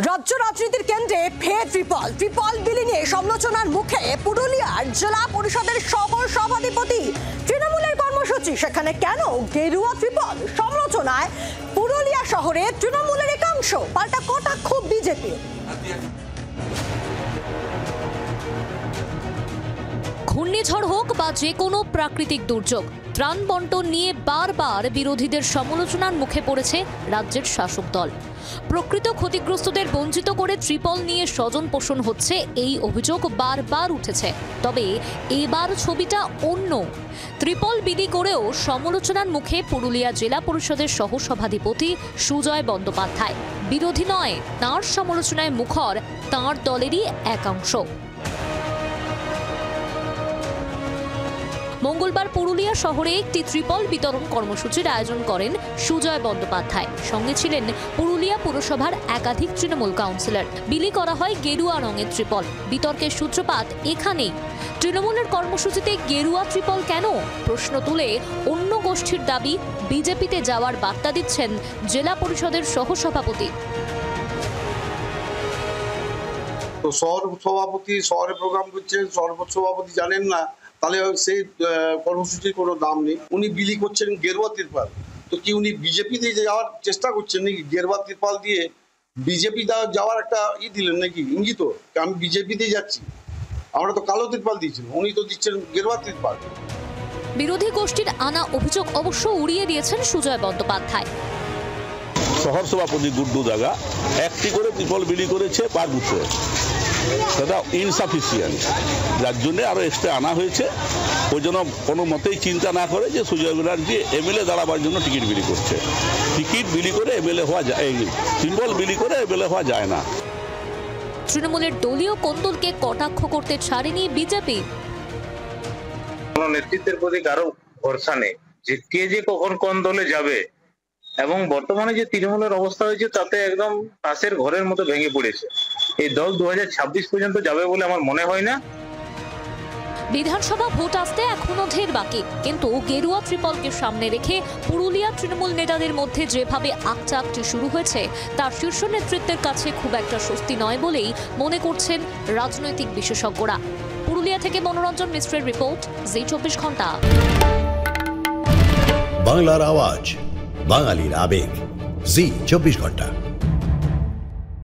রাজ্য রাজনীতির কেন্দ্রে ফের ত্রিপল বিলি নিয়ে সমালোচনার মুখে পুরুলিয়ার জেলা পরিষদের সহ সভাধিপতি। তৃণমূলের কর্মসূচি সেখানে কেন গেরুয়া ত্রিপল? সমালোচনায় পুরুলিয়া শহরে তৃণমূলের একাংশ, পাল্টা কটাক্ষ বিজেপি। ঘূর্ণিঝড় হোক বা যে কোনো প্রাকৃতিক দুর্যোগ, ত্রাণ বন্টন নিয়ে বারবার বিরোধীদের সমালোচনার মুখে পড়েছে রাজ্যের শাসক দল। প্রকৃত ক্ষতিগ্রস্তদের বঞ্চিত করে ত্রিপল নিয়ে স্বজন পোষণ হচ্ছে, এই অভিযোগ বারবার উঠেছে। তবে এবার ছবিটা অন্য। ত্রিপল বিলি করেও সমালোচনার মুখে পুরুলিয়া জেলা পরিষদের সহ সভাধিপতি সুজয় বন্দ্যোপাধ্যায়। বিরোধী নয়, তাঁর সমালোচনায় মুখর তাঁর দলেরই একাংশ। মঙ্গলবার পুরুলিয়া শহরে একটি ত্রিপল বিতরণ কর্মসূচির আয়োজন করেন সুজয় বন্দ্যোপাধ্যায়। সঙ্গে ছিলেন পুরুলিয়া পুরসভার একাধিক তৃণমূল কাউন্সিলর। বিলি করা হয় গেরুয়া রঙের ত্রিপল। বিতর্কের সূত্রপাত এখানেই। তৃণমূলের কর্মসূচিতে গেরুয়া ত্রিপল কেন? প্রশ্ন তুলে অন্য গোষ্ঠীর দাবি বিজেপিতে যাওয়ার বার্তা দিচ্ছেন জেলা পরিষদের সহসভাপতি। তো শহর সভাপতি শহরে প্রোগ্রাম করছেন, সভাপতি জানেন না, তাহলে সেই কর্মসূচির কোনো দাম নেই। উনি বিলি করছেন গেরুয়া ত্রিপল। তো কি উনি বিজেপিতে যাওয়ার চেষ্টা করছেন নাকি? গেরুয়া ত্রিপল দিয়ে বিজেপি যাওয়ার একটা দিলেন নাকি ইঙ্গিত? আমি বিজেপিতে যাচ্ছি, আমরা তো কালো ত্রিপল দিয়েছিলাম, উনি তো দিচ্ছেন গেরুয়া ত্রিপল। বিরোধী গোষ্ঠীর আনা অভিযোগ অবশ্য উড়িয়ে দিয়েছেন সুজয় বন্দ্যোপাধ্যায়। শহর সভাপতি গুড্ডু দাগা একটি করে ত্রিপল বিলি করেছে পার বুথে, সেটা ইনসাফিসিয়েন্ট, যার জন্য আরো এক্সট্রা আনা হয়েছে। ওই জন্য কোনো মতেই চিন্তা না করে যে সুজয় ব্যানার্জি এমএলএ দাঁড়াবার জন্য টিকিট বিলি করছে। টিকিট বিলি করে এমএলএ হওয়া যায়, ত্রিপল বিলি করে এমএলএ হওয়া যায় না। তৃণমূলের দলীয় কোন্দলকে কটাক্ষ করতে ছাড়েনি বিজেপি। কোন নেতৃত্বের প্রতি কারো ভরসা নেই যে কে যে কখন কোন দলে যাবে, এবং বর্তমানে যে তৃণমূলের অবস্থা হয়েছে তাতে একদম তাসের ঘরের মতো ভেঙে পড়েছে। এই দল 2026 পর্যন্ত যাবে বলে আমার মনে হয় না। বিধানসভা ভোট আসতে এখনো ঢের বাকি, কিন্তু গেরুয়া ত্রিপলকে সামনে রেখে পুরুলিয়া তৃণমূল নেতাদের মধ্যে যেভাবে আকচাকটি শুরু হয়েছে তা শীর্ষ নেতৃত্বের কাছে খুব একটা স্বস্তি নয় বলেই মনে করছেন রাজনৈতিক বিশেষজ্ঞরা। পুরুলিয়া থেকে মনোরঞ্জন মিশ্রের রিপোর্ট, জি 24 ঘন্টা। বাংলার আওয়াজ, বাঙালির আবেগ, জি 24 ঘন্টা।